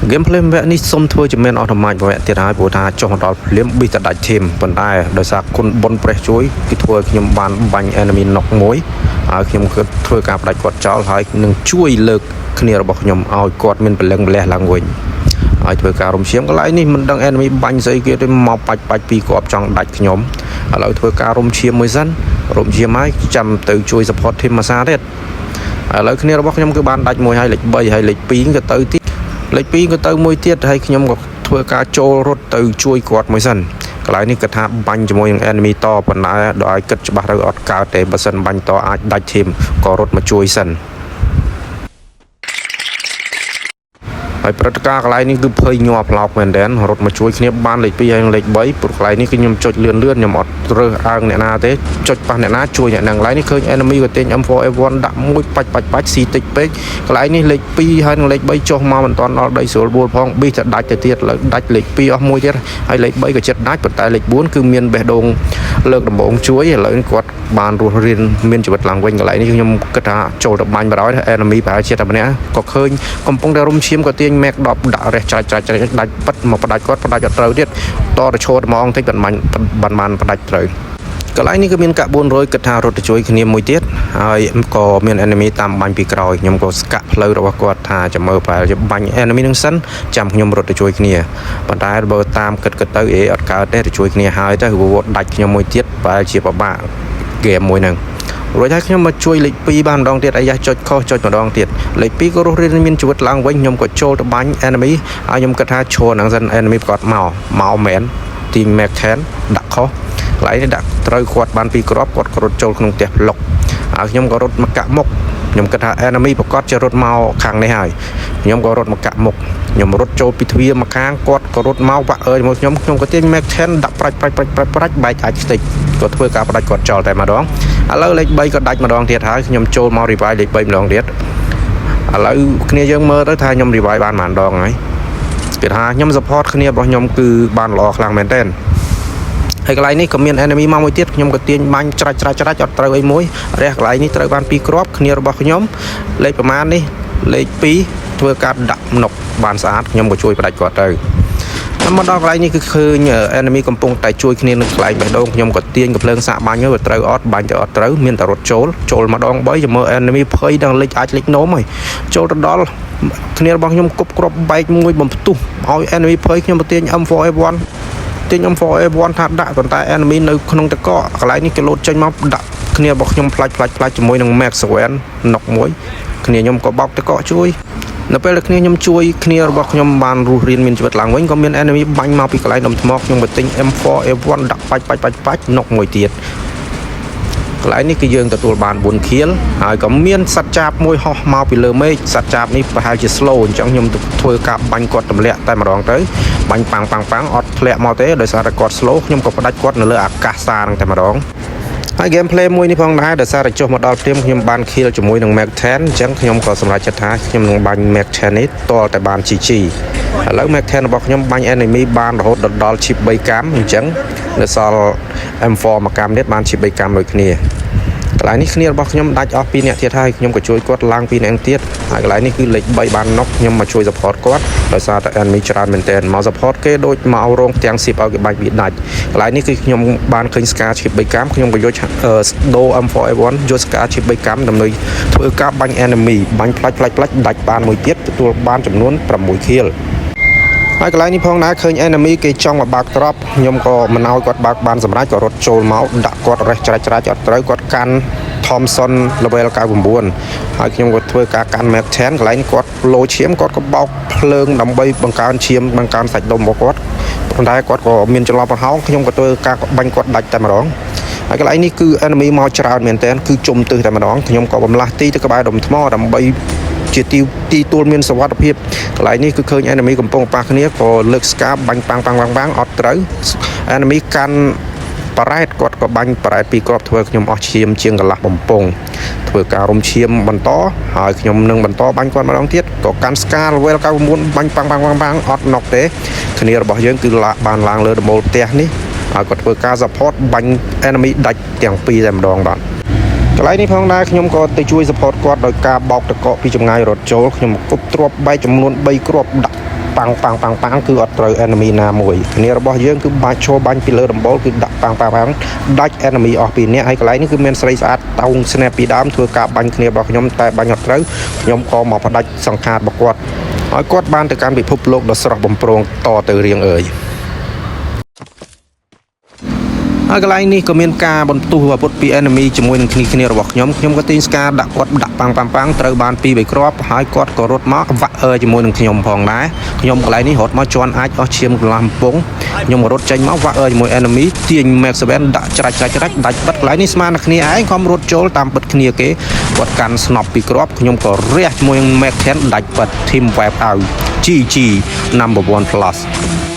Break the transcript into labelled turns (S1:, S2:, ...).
S1: gameplay វគ្គនេះសុំធ្វើជាមានអត់ម៉ាច់វគ្គទៀតហើយព្រោះថាចុះដល់ភ្លាមប៊ីតដាច់ធីមប៉ុន្តែដោយសារគុណបុនប្រេះជួយគឺធ្វើខ្ញុំបានបាញ់ enemy ណុកមួយហើយខ្ញុំគឺធ្វើការបដាច់គាត់ចោលហើយនឹងជួយលើកគ្នារបស់ខ្ញុំឲ្យគាត់មានពលឹងម្លេះឡើងវិញហើយធ្វើការរំឈាមកន្លែងនេះមិនដឹង enemy បាញ់ស្អីគេទេមកបាច់ពីគាត់ចង់ដាច់ខ្ញុំឥឡូវធ្វើការរំឈាមមួយសិនរំឈាមហើយចាំទៅជួយ support team មួយសារទៀតឥឡូវគ្នារបស់ខ្ញុំគឺបានដាច់មួយហើយលេខ3ហើយលេខ2ក៏ទៅទៀតលេខ2ក៏ទៅមួយទៀតហើយខ្ញុំក៏ធ្វើការចូលរត់ទៅជួយគាត់មួយសិនកន្លែងនេះគាត់ថាបាញ់ជាមួយនឹង enemy តប៉ុន្តែដល់ឲ្យគិតច្បាស់ទៅអត់កើតទេបើសិនបាញ់តអាចដាច់ team ក៏រត់មកជួយសិនហើយព្រឹត្តិការណ៍កន្លែងនេះគឺភ័យញាប់ឡោកមែនតើរត់មកជួយគ្នាបានលេខ2ហើយលេខ3ព្រោះកន្លែងនេះគឺខ្ញុំចុចលឿនខ្ញុំអត់រើសអើងអ្នកណាទេចុចប៉ះអ្នកណាជួយអ្នកហ្នឹងកន្លែងនេះឃើញ enemy ក៏ទិញ M4A1 ដាក់មួយបាច់ស៊ីតិចពេកកន្លែងនេះលេខ2ហើយនិងលេខ3ចុះមកមិនទាន់ដល់ដីស្រួលបួលផងប៊ីទៅដាច់ទៅទៀតលើដាច់លេខ2អស់មួយទៀតហើយលេខ3ក៏ចិត្តដាច់ប៉ុន្តែលេខ4គឺមានបេះដូងលើកដំបងជួយឥឡូវគាត់បានរស់រៀនមានជីវិតឡើងវិញកន្លែងនេះខ្ញុំគិតថាចូលទៅបាញ់បណ្ដោយ enemy ប្រហែលជាតែម្នាក់ក៏ឃើញកំពុងតែរុំឈាមក៏ទាញ Mac 10ដាក់រះច្រាច់ដាច់ប៉ិតមកផ្ដាច់គាត់ផ្ដាច់អត់ត្រូវទៀតតរឈរត្មងតិចបានផ្ដាច់ត្រូវកន្លែងនេះក៏មានកាក់400គិតថារត់ទៅជួយគ្នាមួយទៀតហើយក៏មាន enemy តាមបាញ់ពីក្រោយខ្ញុំក៏ស្កាក់ផ្លូវរបស់គាត់ថាចាំមើលប្រហែលជាបាញ់ enemy នឹងសិនចាំខ្ញុំរត់ទៅជួយគ្នាប៉ុន្តែបើតាមគិតទៅអត់កើតទេទៅជួយគ្នាហើយទៅវាដាច់ខ្ញុំមួយទៀតប្រហែលជាពិបាកហ្គេមមួយហ្នឹងរួចហើយខ្ញុំមកជួយលេខ2បានម្ដងទៀតអាយ៉ាចុចខុសម្ដងទៀតលេខ2ក៏រស់រៀនមានជីវិតឡើងវិញខ្ញុំក៏ចូលទៅបាញ់ enemy ហើយខ្ញុំគិតថាឈរហ្នឹងសិន enemy គាត់មកមែនទី Mac 10ដាក់ខុសកន្លែងនេះដាក់ត្រូវគាត់បានពីគ្រាប់គាត់ក៏រត់ចូលក្នុងផ្ទះប្លុកហើយខ្ញុំក៏រត់មកកាក់មុខខ្ញុំគិតថា enemy ប្រកាសជារត់មកខាងនេះហើយខ្ញុំក៏រត់មកកាក់មុខខ្ញុំរត់ចូលពីទ្វារមកខាងគាត់ក៏រត់មកបាក់អើយមកខ្ញុំក៏ទាញ Mac 10ដាក់ប្រាច់បែកអាចខ្ទេចក៏ធ្វើការផ្ដាច់គាត់ចោលតែម្ដងឥឡូវលេខ3ក៏ដាច់ម្ដងទៀតហើយខ្ញុំចូលមក revive លេខ3ម្ដងទៀតឥឡូវគ្នាយើងមើលទៅថាខ្ញុំ revive បានប៉ុន្មានដងហើយគេថាខ្ញុំ support គ្នារបស់ខ្ញុំគឺបានល្អខ្លាំងមែនទែនហើយកន្លែងនេះក៏មាន enemy មកមួយទៀតខ្ញុំក៏ទាញបាញ់ច្រាច់អត់ត្រូវអីមួយរះកន្លែងនេះត្រូវបាន2គ្រាប់គ្នារបស់ខ្ញុំលេខប្រមាណនេះលេខ2ធ្វើការដាក់ណុកបានស្អាតខ្ញុំក៏ជួយផ្ដាច់គាត់ទៅមកដល់កន្លែងនេះគឺឃើញ enemy កំពុងតែជួយគ្នានឹងកន្លែងបេះដូងខ្ញុំក៏ទាញកំភ្លើងសាកបាញ់ទៅត្រូវអត់បាញ់ទៅអត់ត្រូវមានតែរត់ចូលម្ដង3ចាំមើល enemy ភ័យដល់លេខអាចលេខនោមហើយចូលទៅដល់គ្នារបស់ខ្ញុំគប់គ្រាប់បែកមួយបំផ្ទុះឲ្យ enemy ភ័យខ្ញុំទៅទាញ M4A1 ទាញ M4A1 ថាដាក់ប៉ុន្តែ enemy នៅក្នុងតកកន្លែងនេះគេលោតចេញមកដាក់គ្នារបស់ខ្ញុំផ្លាច់ជាមួយនឹង Max 7 knock មួយគ្នាខ្ញុំក៏បោកតកជួយនៅពេលដែលគ្នាខ្ញុំជួយគ្នារបស់ខ្ញុំបានរស់រៀនមានជីវិតឡើងវិញក៏មាន enemy បាញ់មកពីកន្លែងដុំថ្មខ្ញុំក៏ទិញ M4A1 ដាក់បាច់ knock មួយទៀតកន្លែងនេះគឺយើងទទួលបាន4 kill ហើយក៏មានសត្វចាបមួយហោះមកពីលើមេឃសត្វចាបនេះប្រហែលជា slow អញ្ចឹងខ្ញុំធ្វើការបាញ់គាត់ទម្លាក់តែម្ដងទៅបាញ់ប៉ាំងអត់ធ្លាក់មកទេដោយសារតែគាត់ slow ខ្ញុំក៏ផ្ដាច់គាត់នៅលើអាកាសសារហ្នឹងតែម្ដងហើយ gameplay មួយនេះផងដែរដោយសារតែចុះមកដល់ព្រាមខ្ញុំបាន kill ជាមួយនឹង Mac 10អញ្ចឹងខ្ញុំក៏សម្រេចចិត្តថាខ្ញុំនឹងបាញ់ Mac 10នេះតលតែបាន GG ឥឡូវ Mac 10របស់ខ្ញុំបាញ់ enemy បានរហូតដល់ chip 3កាំអញ្ចឹងនៅសល់ M4 មួយកាំទៀតបាន chip 3កាំដូចគ្នាកន្លែងនេះគ្នារបស់ខ្ញុំដាច់អស់2នាក់ទៀតហើយខ្ញុំក៏ជួយគាត់ឡើង2នាក់ទៀតហើយកន្លែងនេះគឺលេខ3បានណុកខ្ញុំមកជួយ support គាត់ដោយសារតែ enemy ច្រើនមែនទែនមក support គេដូចមករងទាំងស៊ីបឲ្យគេបាច់វាដាច់កន្លែងនេះគឺខ្ញុំបានឃើញ scar chip 3កាំខ្ញុំក៏យកដូរ M4A1 យក scar chip 3កាំដើម្បីធ្វើការបាញ់ enemy បាញ់ផ្លាច់ដាច់បានមួយទៀតទទួលបានចំនួន6 killហើយកន្លែងនេះផងដែរឃើញ enemy គេចង់មកបាក់ត្រប់ខ្ញុំក៏មិនឲ្យគាត់បាក់បានសម្រាប់ក៏រត់ចូលមកដាក់គាត់រះច្រាច់អត់ត្រូវគាត់កាន់ Thompson level 99ហើយខ្ញុំក៏ធ្វើការកាន់ Mac 10កន្លែងគាត់លោឈាមគាត់ក៏បោកភ្លើងដើម្បីបង្កើនឈាមបង្កើនសាច់ដុំរបស់គាត់ប៉ុន្តែគាត់ក៏មានចន្លោះប្រហោងខ្ញុំក៏ធ្វើការបាញ់គាត់ដាច់តែម្ដងហើយកន្លែងនេះគឺ enemy មកច្រើនមែនតើគឺជុំទិសតែម្ដងខ្ញុំក៏បំលាស់ទីទៅក្បែរដុំថ្មដើម្បីជាទីទួលមានសុវត្ថិភាពកន្លែងនេះគឺឃើញ enemy កំពុងប៉ះគ្នាក៏លើកស្កាបាញ់ប៉ាំងអត់ត្រូវ enemy កាន់ប៉រ៉ែតគាត់ក៏បាញ់ប៉រ៉ែតពីគ្រាប់ធ្វើខ្ញុំអស់ឈាមជាងកន្លះបំពង់ធ្វើការរុំឈាមបន្តហើយខ្ញុំនឹងបន្តបាញ់គាត់ម្ដងទៀតក៏កាន់ស្កា level 99បាញ់ប៉ាំងអត់ណុកទេគ្នារបស់យើងគឺបានឡើងលើដំបូលផ្ទះនេះហើយគាត់ធ្វើការ support បាញ់ enemy ដាច់ទាំងពីរតែម្ដងបាទកន្លែងនេះផងដែរខ្ញុំក៏ទៅជួយ support គាត់ដោយការបោកតកកពីចម្ងាយរត់ចូលខ្ញុំគប់ទ្រាប់បែកចំនួន3គ្រាប់ដាក់ ប៉ាំងគឺអត់ត្រូវ enemy ណាមួយគ្នារបស់យើងគឺបាច់ឈរបាញ់ពីលើដំបូលគឺដាក់ប៉ាំងដាច់ enemy អស់ពីអ្នកហើយកន្លែងនេះគឺមានស្រីស្អាតតោង snap ពីដើមធ្វើការបាញ់គ្នារបស់ខ្ញុំតែបាញ់អត់ត្រូវខ្ញុំក៏មកផ្ដាច់សង្ខាររបស់គាត់ឲ្យគាត់បានទៅកាន់ពិភពលោកដ៏ស្រស់បំព្រងតទៅរៀងអើយហើយកន្លែងនេះក៏មានការបន្ទុះអាវុធពី enemy ជាមួយនឹងគ្នារបស់ខ្ញុំក៏ទាញស្ការដាក់គាត់ដាក់ប៉ាំងត្រូវបាន2-3គ្រាប់ហើយគាត់ក៏រត់មកវាក់ជាមួយនឹងខ្ញុំផងដែរខ្ញុំកន្លែងនេះរត់មកជន់អាចអស់ឈាមកន្លះកំពង់ខ្ញុំរត់ចេញមកវាក់ជាមួយ enemy ទាញ Max 7ដាក់ច្រាច់ដាច់បិទកន្លែងនេះស្មើនឹងគ្នាឯងខ្ញុំរត់ចូលតាមបិទគ្នាគេគាត់កាន់ស្នប់ពីគ្រាប់ខ្ញុំក៏រះជាមួយនឹង Max 10ដាច់បិទ team wipe out GG number 1+